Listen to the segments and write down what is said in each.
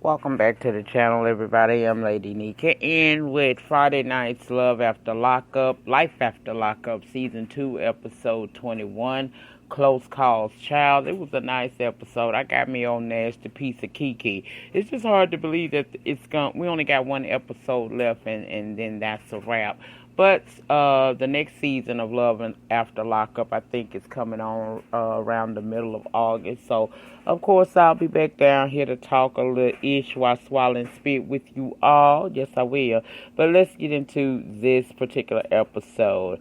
Welcome back to the channel, everybody. I'm Lady Nyca, and with Friday night's Life After Lockup, Season 2, Episode 21, Close Calls Child. It was a nice episode. I got me on nasty piece of Kiki. It's just hard to believe that we only got one episode left, and then that's a wrap. But the next season of Love After Lockup, I think, is coming on around the middle of August. So, of course, I'll be back down here to talk a little ish while swallowing spit with you all. Yes, I will. But let's get into this particular episode.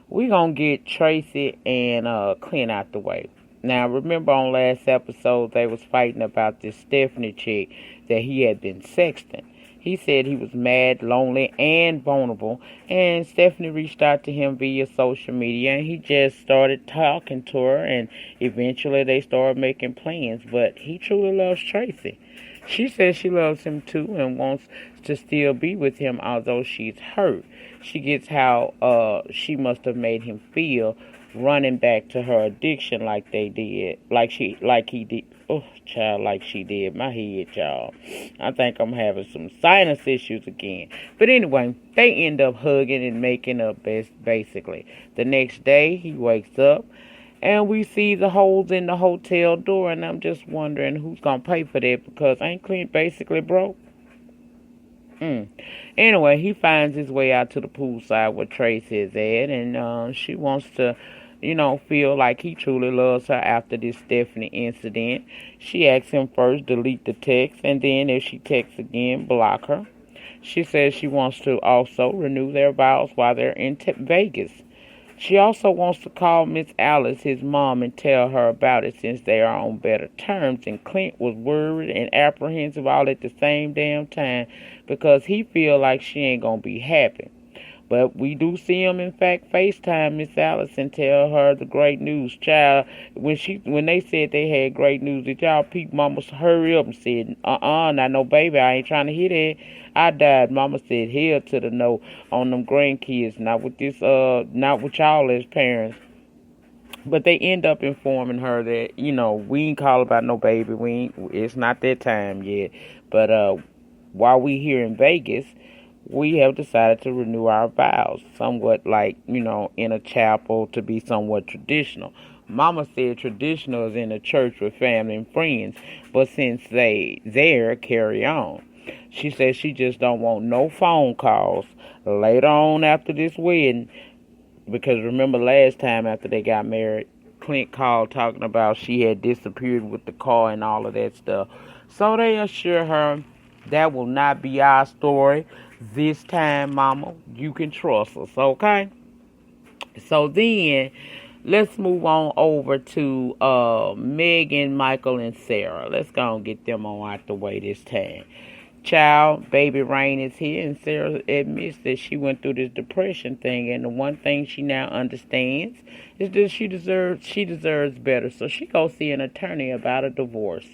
We're going to get Tracy and Clint out the way. Now, remember on last episode, they was fighting about this Stephanie chick that he had been sexting. He said he was mad, lonely, and vulnerable, and Stephanie reached out to him via social media, and he just started talking to her, and eventually they started making plans, but he truly loves Tracy. She says she loves him too and wants to still be with him, although she's hurt. She gets how she must have made him feel running back to her addiction like he did. Oh, child, like she did. My head, y'all. I think I'm having some sinus issues again. But anyway, they end up hugging and making up basically. The next day, he wakes up, and we see the holes in the hotel door, and I'm just wondering who's going to pay for that, because ain't Clint basically broke? Anyway, he finds his way out to the poolside where Tracy is at, and she wants to feel like he truly loves her after this Stephanie incident. She asks him first delete the text, and then if she texts again, block her. She says she wants to also renew their vows while they're in Vegas. She also wants to call Miss Alice, his mom, and tell her about it since they are on better terms. And Clint was worried and apprehensive all at the same damn time because he feel like she ain't gonna be happy. But we do see him, in fact, FaceTime Miss Alice and tell her the great news. Child, when they said they had great news, did y'all peep? Mama hurry up and said, not no baby, I ain't trying to hear that. I died. Mama said, hell to the no on them grandkids, not with y'all as parents. But they end up informing her that, we ain't call about no baby. It's not that time yet. But while we here in Vegas, we have decided to renew our vows, somewhat like, in a chapel, to be somewhat traditional. Mama said traditional is in a church with family and friends, but since they there, carry on. She says she just don't want no phone calls later on after this wedding, because remember last time after they got married, Clint called talking about she had disappeared with the car and all of that stuff. So they assure her that will not be our story this time, Mama. You can trust us, okay? So then, let's move on over to Megan, Michael, and Sarah. Let's go and get them on out the way this time. Child, baby Rain is here, and Sarah admits that she went through this depression thing, and the one thing she now understands is that she deserves better. So she goes see an attorney about a divorce.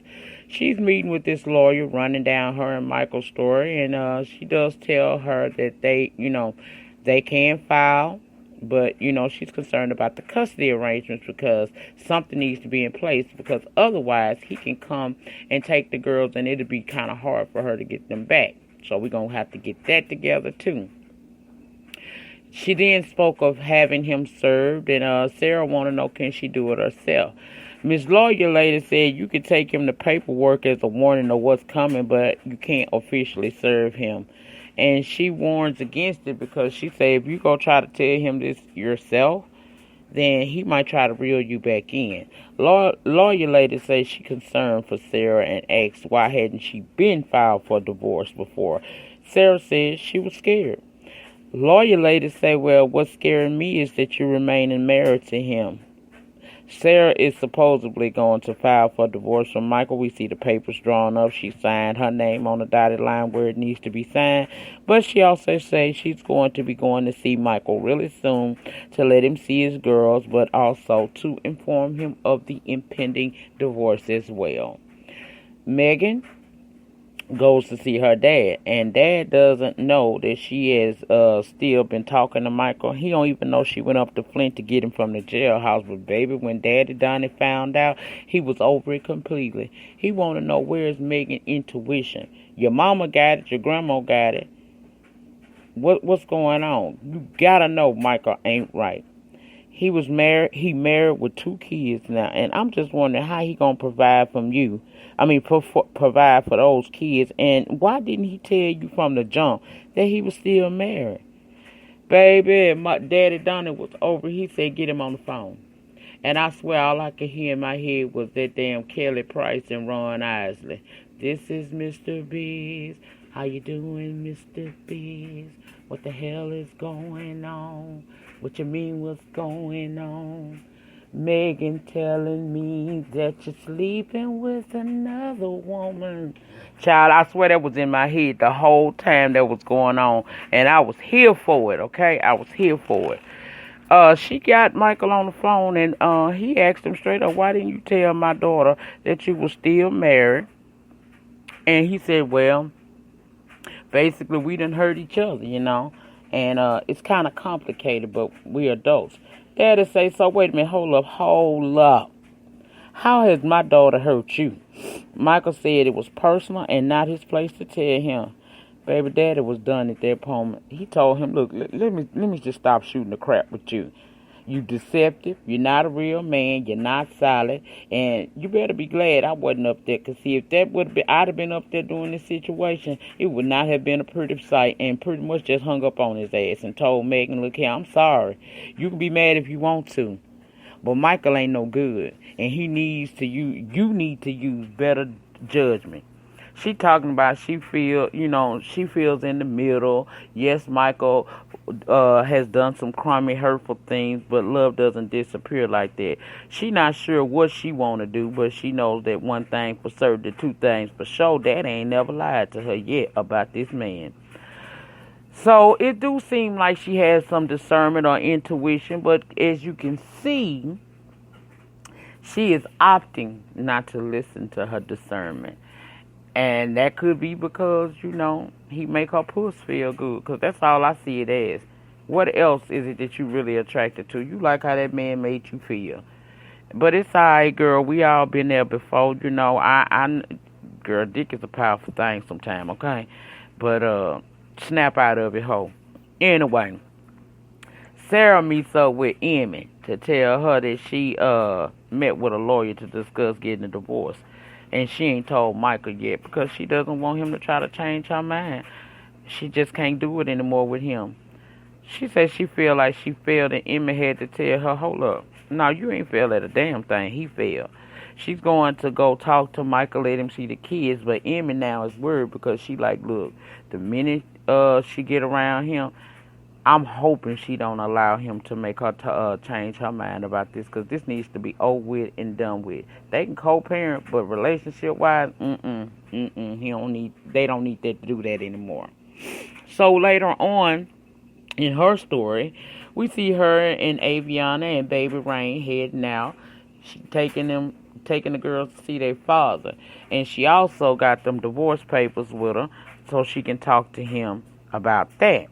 She's meeting with this lawyer, running down her and Michael's story, and she does tell her that they can file, but, she's concerned about the custody arrangements because something needs to be in place, because otherwise he can come and take the girls, and it'll be kind of hard for her to get them back. So we're going to have to get that together, too. She then spoke of having him served, and Sarah want to know, can she do it herself? Miss Lawyer later said you could take him the paperwork as a warning of what's coming, but you can't officially serve him. And she warns against it because she said if you go try to tell him this yourself, then he might try to reel you back in. Lawyer later says she concerned for Sarah and asked why hadn't she been filed for divorce before. Sarah said she was scared. Lawyer later say, well, what's scaring me is that you're remaining married to him. Sarah is supposedly going to file for divorce from Michael. We see the papers drawn up. She signed her name on the dotted line where it needs to be signed. But she also says she's going to see Michael really soon to let him see his girls, but also to inform him of the impending divorce as well. Megan goes to see her dad, and dad doesn't know that she has still been talking to Michael. He don't even know she went up to Flint to get him from the jailhouse. But baby, when Daddy done it found out, he was over it completely. He want to know, where's Megan's intuition? Your mama got it, your grandma got it. What's going on? You gotta know Michael ain't right. He was married. He married with 2 kids now, and I'm just wondering how he gonna provide from you. I mean, provide for those kids. And why didn't he tell you from the jump that he was still married? Baby, my daddy done it was over. He said, get him on the phone. And I swear all I could hear in my head was that damn Kelly Price and Ron Isley. This is Mr. Biz. How you doing, Mr. Biz? What the hell is going on? What you mean what's going on? Megan telling me that you're sleeping with another woman. Child, I swear that was in my head the whole time that was going on. And I was here for it, okay? I was here for it. She got Michael on the phone, and he asked him straight up, why didn't you tell my daughter that you were still married? And he said, well, basically we done hurt each other, you know. And it's kind of complicated, but we're adults. Daddy say, so wait a minute, hold up. How has my daughter hurt you? Michael said it was personal and not his place to tell him. Baby, Daddy was done at that moment. He told him, look, let me just stop shooting the crap with you. You deceptive. You're not a real man. You're not solid. And you better be glad I wasn't up there. Because, see, if that would have been, I'd have been up there doing this situation, it would not have been a pretty sight. And pretty much just hung up on his ass and told Megan, look here, I'm sorry. You can be mad if you want to. But Michael ain't no good. And he needs to use, you need to use better judgment. She talking about she feels in the middle. Yes, Michael has done some crummy, hurtful things, but love doesn't disappear like that. She not sure what she want to do, but she knows that one thing for certain, the 2 things for sure, Daddy ain't never lied to her yet about this man. So it do seem like she has some discernment or intuition, but as you can see, she is opting not to listen to her discernment. And that could be because, he make her puss feel good. Because that's all I see it as. What else is it that you really attracted to? You like how that man made you feel. But it's all right, girl. We all been there before. Girl, dick is a powerful thing sometimes, okay? But, snap out of it, ho. Anyway, Sarah meets up with Emmy to tell her that she met with a lawyer to discuss getting a divorce. And she ain't told Michael yet because she doesn't want him to try to change her mind. She just can't do it anymore with him. She says she feel like she failed and Emma had to tell her, hold up. No, you ain't failed at a damn thing. He failed. She's going to go talk to Michael, let him see the kids. But Emma now is worried because she like, look, the minute she get around him, I'm hoping she don't allow him to make her change her mind about this, because this needs to be over with and done with. They can co-parent, but relationship-wise, they don't need that to do that anymore. So later on in her story, we see her and Aviana and Baby Rain heading out. She taking the girls to see their father, and she also got them divorce papers with her so she can talk to him about that.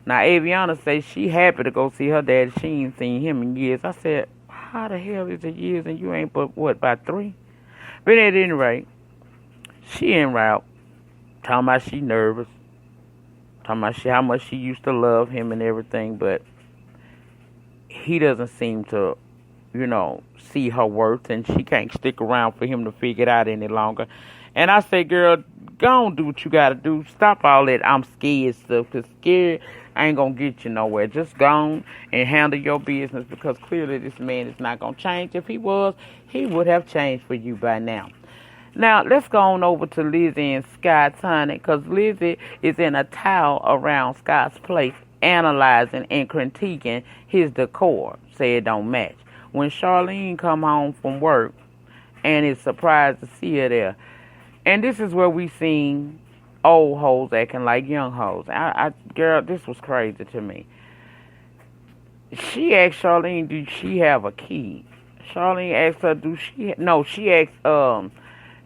Now, Aviana says she happy to go see her dad. She ain't seen him in years. I said, how the hell is it years and you ain't but, about 3? But at any rate, she en route. Talking about she nervous. Talking about how much she used to love him and everything. But he doesn't seem to, see her worth. And she can't stick around for him to figure it out any longer. And I say, girl, go on, do what you got to do. Stop all that I'm scared stuff. Because scared ain't going to get you nowhere. Just go on and handle your business, because clearly this man is not going to change. If he was, he would have changed for you by now. Now, let's go on over to Lizzie and Scott's, honey, because Lizzie is in a towel around Scott's place, analyzing and critiquing his decor. Say it don't match. When Charlene come home from work and is surprised to see her there. And this is where we seen old hoes acting like young hoes. Girl, this was crazy to me. She asked Charlene, do she have a key? Charlene asked her, she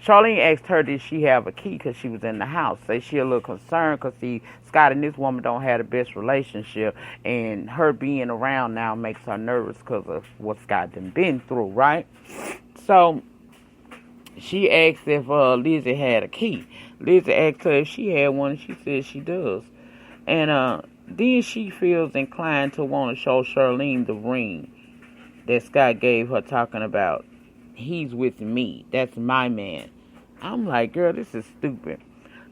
Charlene asked her, did she have a key because she was in the house. Say she a little concerned because, see, Scott and this woman don't have the best relationship, and her being around now makes her nervous because of what Scott done been through, right? So she asked if Lizzie had a key. Lizzie asked her if she had one, and she said she does. And then she feels inclined to want to show Charlene the ring that Scott gave her, talking about, he's with me. That's my man. I'm like, girl, this is stupid.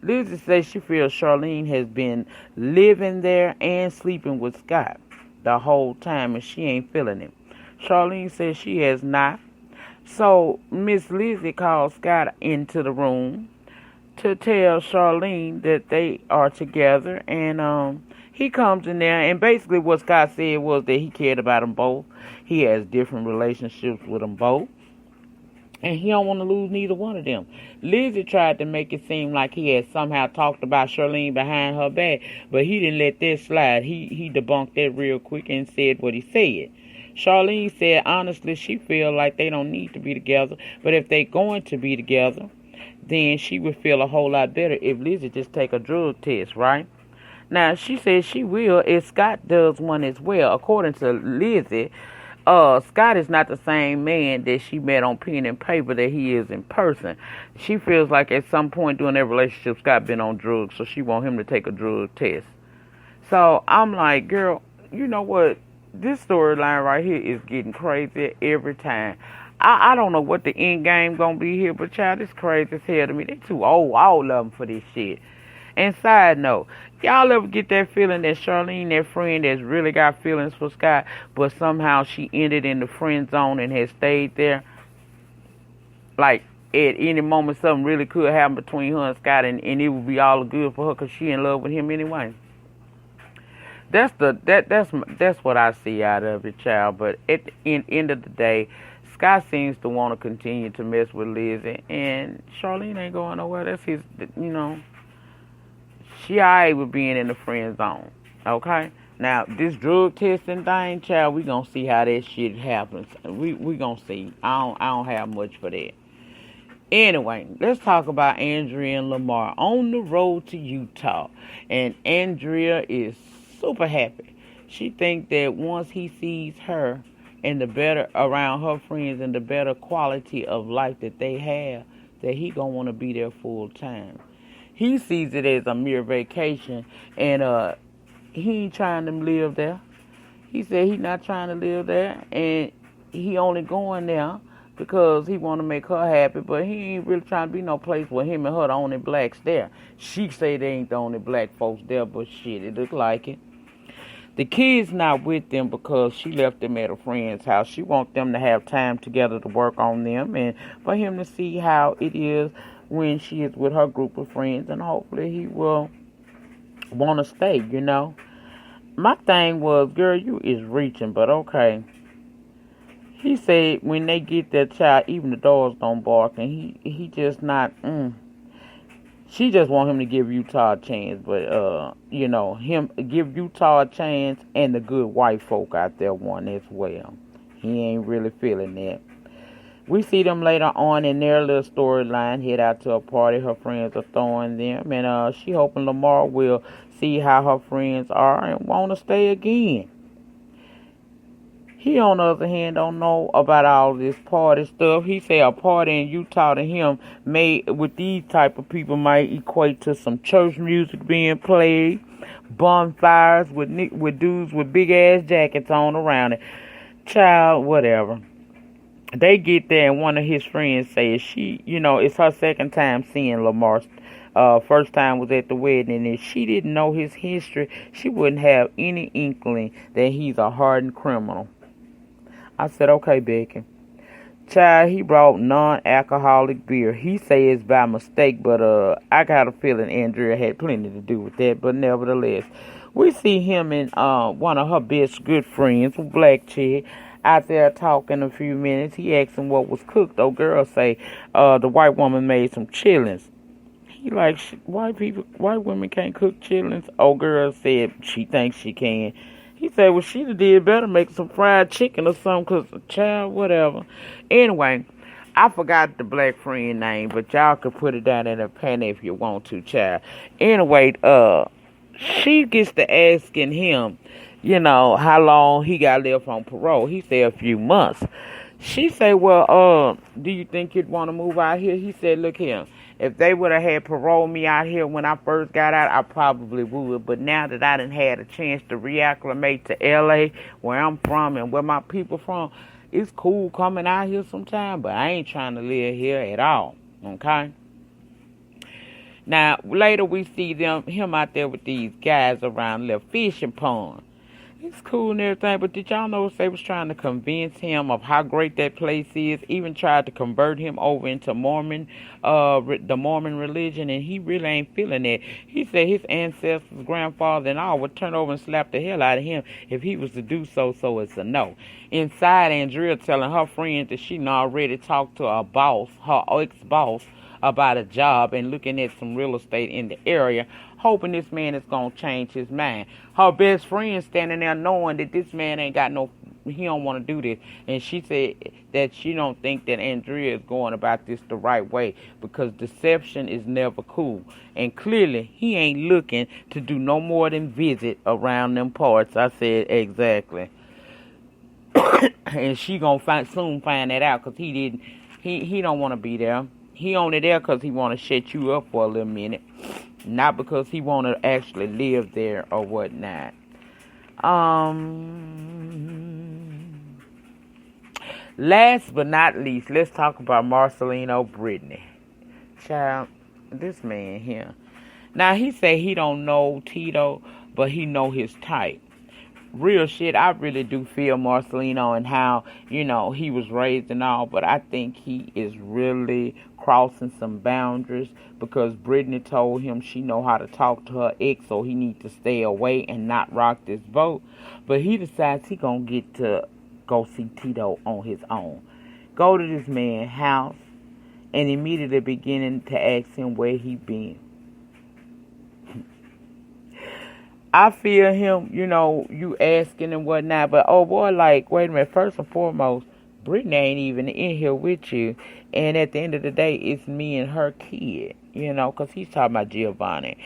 Lizzie says she feels Charlene has been living there and sleeping with Scott the whole time, and she ain't feeling it. Charlene says she has not. So Miss Lizzie calls Scott into the room to tell Charlene that they are together, and he comes in there, and basically what Scott said was that he cared about them both. He has different relationships with them both, and he don't want to lose neither one of them. Lizzie tried to make it seem like he had somehow talked about Charlene behind her back, but he didn't let that slide. He debunked that real quick and said what he said. Charlene said honestly she feel like they don't need to be together, but if they going to be together, then she would feel a whole lot better if Lizzie just take a drug test, right? Now, she says she will if Scott does one as well. According to Lizzie, Scott is not the same man that she met on pen and paper that he is in person. She feels like at some point during their relationship, Scott been on drugs, so she want him to take a drug test. So I'm like, girl, you know what? This storyline right here is getting crazy every time. I don't know what the end game gonna be here, but child, it's crazy as hell to me. They too old, all of them, for this shit. And side note, y'all ever get that feeling that Charlene, that friend that's really got feelings for Scott, but somehow she ended in the friend zone and has stayed there? Like, at any moment something really could happen between her and Scott, and it would be all good for her because she in love with him anyway. That's what I see out of it, child. But at the end of the day, Scott seems to want to continue to mess with Lizzie, and Charlene ain't going nowhere. That's his, she alright with being in the friend zone, okay? Now, this drug testing thing, child, we gonna see how that shit happens. We gonna see. I don't have much for that. Anyway, let's talk about Andrea and Lamar on the road to Utah. And Andrea is super happy. She thinks that once he sees her and the better around her friends and the better quality of life that they have, that he gonna want to be there full time. He sees it as a mere vacation, and he ain't trying to live there. He said he not trying to live there, and he only going there because he want to make her happy, but he ain't really trying to be no place where him and her the only blacks there. She say they ain't the only black folks there, but shit, it look like it. The kids not with them because she left them at a friend's house. She wants them to have time together to work on them and for him to see how it is when she is with her group of friends, and hopefully he will want to stay, you know. My thing was, girl, you is reaching, but okay. He said when they get that child, even the dogs don't bark, and he just not, She just want him to give Utah a chance, but, him give Utah a chance and the good white folk out there one as well. He ain't really feeling that. We see them later on in their little storyline, head out to a party her friends are throwing them, and she hoping Lamar will see how her friends are and want to stay again. He, on the other hand, don't know about all this party stuff. He said a party in Utah to him with these type of people might equate to some church music being played, bonfires with dudes with big ass jackets on around it. Child, whatever. They get there and one of his friends says it's her second time seeing Lamar. First time was at the wedding, and if she didn't know his history, she wouldn't have any inkling that he's a hardened criminal. I said, okay, Becky. Child, he brought non-alcoholic beer. He says by mistake, but I got a feeling Andrea had plenty to do with that. But nevertheless, we see him and one of her best good friends, black chick, out there talking a few minutes. He asked him what was cooked. Oh, girl say the white woman made some chillings. He like, white women can't cook chillings. Oh, girl said she thinks she can. He said, well, she did better make some fried chicken or something, because, child, whatever. Anyway, I forgot the black friend name, but y'all could put it down in the pen if you want to, child. Anyway, she gets to asking him, how long he got left on parole. He said a few months. She said, well, do you think you'd want to move out here? He said, look here, if they would have had paroled me out here when I first got out, I probably would. But now that I done had a chance to reacclimate to L.A., where I'm from and where my people from, it's cool coming out here sometime, but I ain't trying to live here at all, okay? Now, later we see him out there with these guys around the fishing pond. It's cool and everything, but did y'all notice they was trying to convince him of how great that place is, even tried to convert him over into the Mormon religion, and he really ain't feeling it. He said his ancestors, grandfather and all would turn over and slap the hell out of him if he was to do so it's a no. Inside, Andrea telling her friend that she already talked to her ex-boss, about a job and looking at some real estate in the area, hoping this man is going to change his mind. Her best friend standing there knowing that this man he don't want to do this. And she said that she don't think that Andrea is going about this the right way, because deception is never cool. And clearly, he ain't looking to do no more than visit around them parts. I said, exactly. And she gonna soon find that out, because he don't want to be there. He only there because he want to shut you up for a little minute, not because he want to actually live there or whatnot. Last but not least, let's talk about Marcelino Brittany. Child, this man here. Now, he say he don't know Tito, but he know his type. Real shit, I really do feel Marcelino and how, he was raised and all, but I think he is really crossing some boundaries, because Brittany told him she know how to talk to her ex, so he need to stay away and not rock this boat. But he decides he gonna get to go see Tito on his own. Go to this man's house and immediately beginning to ask him where he been. I feel him, you asking and whatnot, but oh boy, like, wait a minute, first and foremost, Brittany ain't even in here with you, and at the end of the day, it's me and her kid, because he's talking about Giovanni.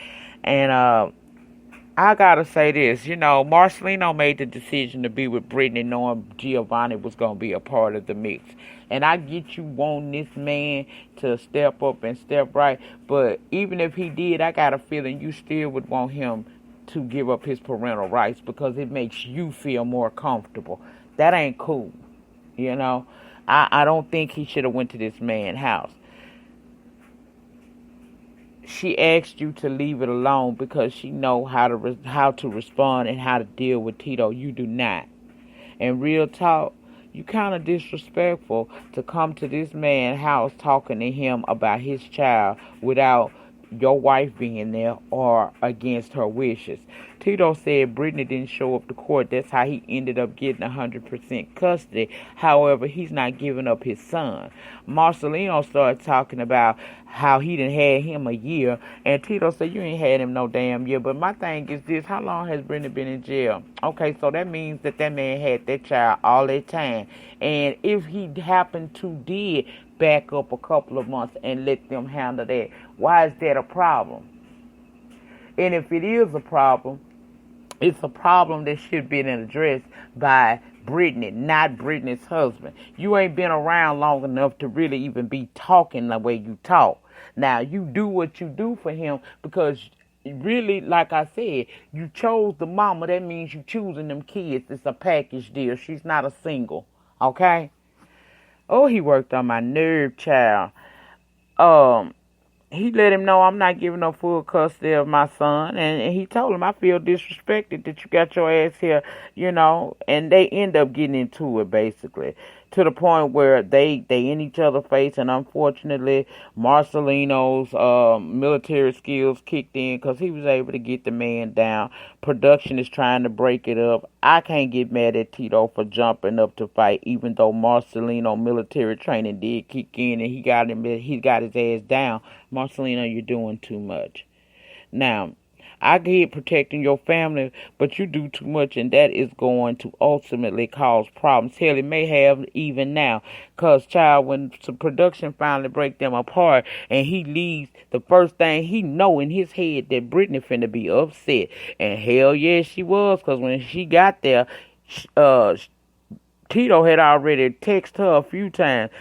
And I gotta say this, Marcelino made the decision to be with Brittany knowing Giovanni was gonna be a part of the mix. And I get you wanting this man to step up and step right, but even if he did, I got a feeling you still would want him to give up his parental rights, because it makes you feel more comfortable. That ain't cool, I don't think he should have went to this man's house. She asked you to leave it alone because she know how to respond and how to deal with Tito. You do not. And real talk, you kind of disrespectful to come to this man's house talking to him about his child without your wife being there or against her wishes. Tito said Brittany didn't show up to court. That's how he ended up getting 100% custody. However, he's not giving up his son. Marcelino started talking about how he done had him a year, and Tito said, you ain't had him no damn year. But my thing is this, how long has Brittany been in jail? Okay, so that means that man had that child all that time. And if he happened to did back up a couple of months and let them handle that, why is that a problem? And if it is a problem, it's a problem that should be addressed by Brittany, not Brittany's husband. You ain't been around long enough to really even be talking the way you talk. Now, you do what you do for him because really, like I said, you chose the mama. That means you choosing them kids. It's a package deal. She's not a single. Okay? Oh, he worked on my nerve, child. He let him know I'm not giving no full custody of my son. And he told him, I feel disrespected that you got your ass here, And they end up getting into it, basically, to the point where they in each other's face. And unfortunately, Marcelino's military skills kicked in because he was able to get the man down. Production is trying to break it up. I can't get mad at Tito for jumping up to fight, even though Marcelino military training did kick in and he got his ass down. Marcelino, you're doing too much. Now, I get protecting your family, but you do too much, and that is going to ultimately cause problems. Hell, it may have even now, cause child, when some production finally break them apart, and he leaves, the first thing he know in his head that Brittany finna be upset, and hell yeah, she was, cause when she got there, uh, Tito had already texted her a few times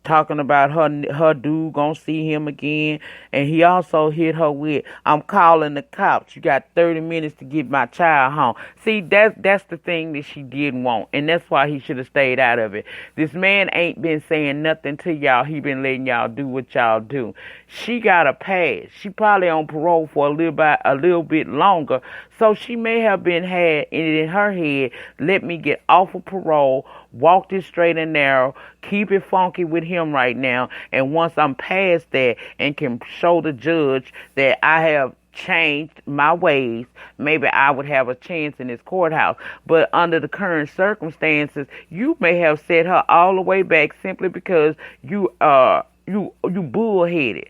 talking about her dude gonna see him again, and he also hit her with, "I'm calling the cops. You got 30 minutes to get my child home." See, that's the thing that she didn't want, and that's why he should have stayed out of it. This man ain't been saying nothing to y'all. He been letting y'all do what y'all do. She got a pass. She probably on parole for a little bit longer, so she may have been had in her head, let me get off of parole, walk this straight and narrow, keep it funky with him right now, and once I'm past that and can show the judge that I have changed my ways, maybe I would have a chance in this courthouse. But under the current circumstances, you may have set her all the way back simply because you bullheaded.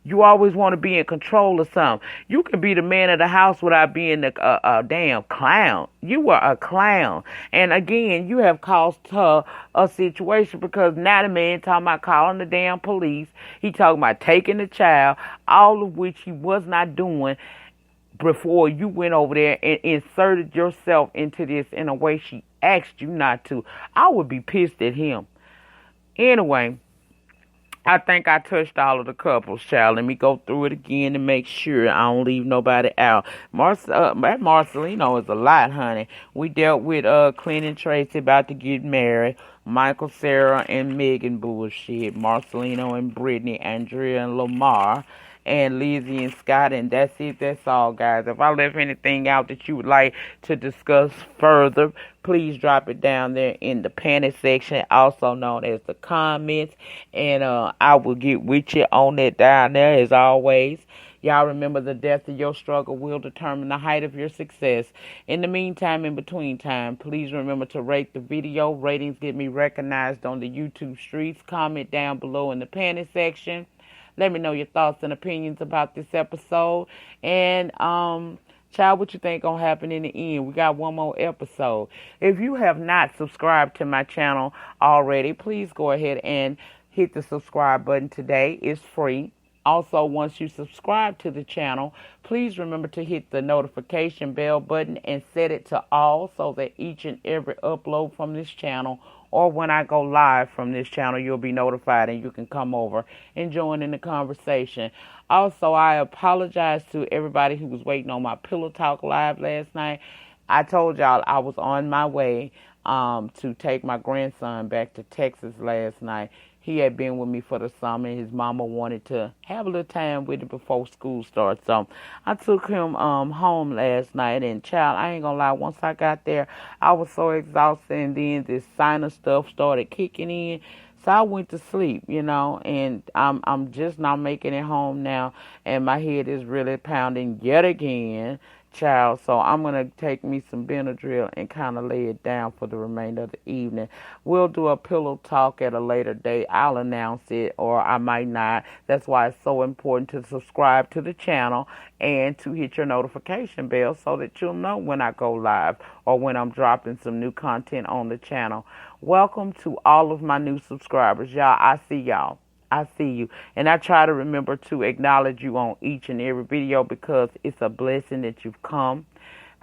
You always want to be in control of something. You can be the man of the house without being a damn clown. You were a clown. And again, you have caused her a situation because now the man talking about calling the damn police. He talking about taking the child, all of which he was not doing before you went over there and inserted yourself into this in a way she asked you not to. I would be pissed at him. Anyway, I think I touched all of the couples, child. Let me go through it again to make sure I don't leave nobody out. That Marcelino is a lot, honey. We dealt with Clint and Tracy about to get married. Michael, Sarah, and Megan bullshit. Marcelino and Brittany, Andrea and Lamar, and Lizzie and Scott, and that's it. That's all, guys. If I left anything out that you would like to discuss further, please drop it down there in the panic section, also known as the comments, and I will get with you on that down there as always. Y'all remember, the depth of your struggle will determine the height of your success. In the meantime, in between time, please remember to rate the video. Ratings get me recognized on the YouTube streets. Comment down below in the panic section. Let me know your thoughts and opinions about this episode. And, child, what you think gonna happen in the end? We got one more episode. If you have not subscribed to my channel already, please go ahead and hit the subscribe button today. It's free. Also, once you subscribe to the channel, please remember to hit the notification bell button and set it to all so that each and every upload from this channel or when I go live from this channel, you'll be notified and you can come over and join in the conversation. Also, I apologize to everybody who was waiting on my Pillow Talk live last night. I told y'all I was on my way to take my grandson back to Texas last night. He had been with me for the summer. His mama wanted to have a little time with him before school starts. So I took him home last night. And, child, I ain't going to lie, once I got there, I was so exhausted. And then this sinus stuff started kicking in. So I went to sleep, and I'm just not making it home now. And my head is really pounding yet again, child. So I'm going to take me some Benadryl and kind of lay it down for the remainder of the evening. We'll do a pillow talk at a later date. I'll announce it, or I might not. That's why it's so important to subscribe to the channel and to hit your notification bell so that you'll know when I go live or when I'm dropping some new content on the channel. Welcome to all of my new subscribers. Y'all, I see y'all. I see you. And I try to remember to acknowledge you on each and every video because it's a blessing that you've come.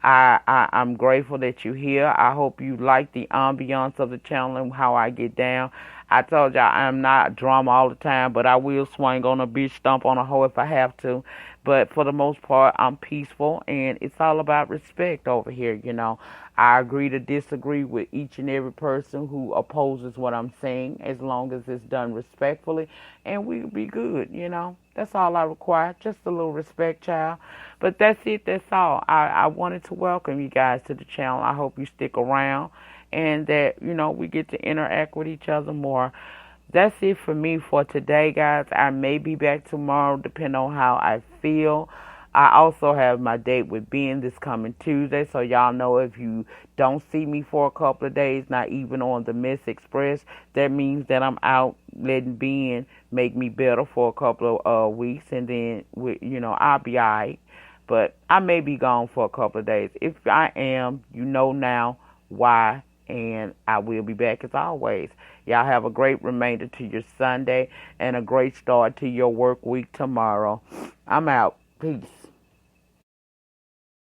I'm grateful that you're here. I hope you like the ambiance of the channel and how I get down. I told y'all I'm not drama all the time, but I will swing on a bitch, stomp on a hoe if I have to. But for the most part, I'm peaceful, and it's all about respect over here, I agree to disagree with each and every person who opposes what I'm saying, as long as it's done respectfully, and we'll be good, That's all I require, just a little respect, child. But that's it, that's all. I wanted to welcome you guys to the channel. I hope you stick around and that, we get to interact with each other more. That's it for me for today, guys. I may be back tomorrow, depending on how I feel. I also have my date with Ben this coming Tuesday, so y'all know if you don't see me for a couple of days, not even on the Miss Express, that means that I'm out letting Ben make me better for a couple of weeks, and then, I'll be all right. but I may be gone for a couple of days. If I am, you know now why, and I will be back as always. Y'all have a great remainder to your Sunday and a great start to your work week tomorrow. I'm out. Peace.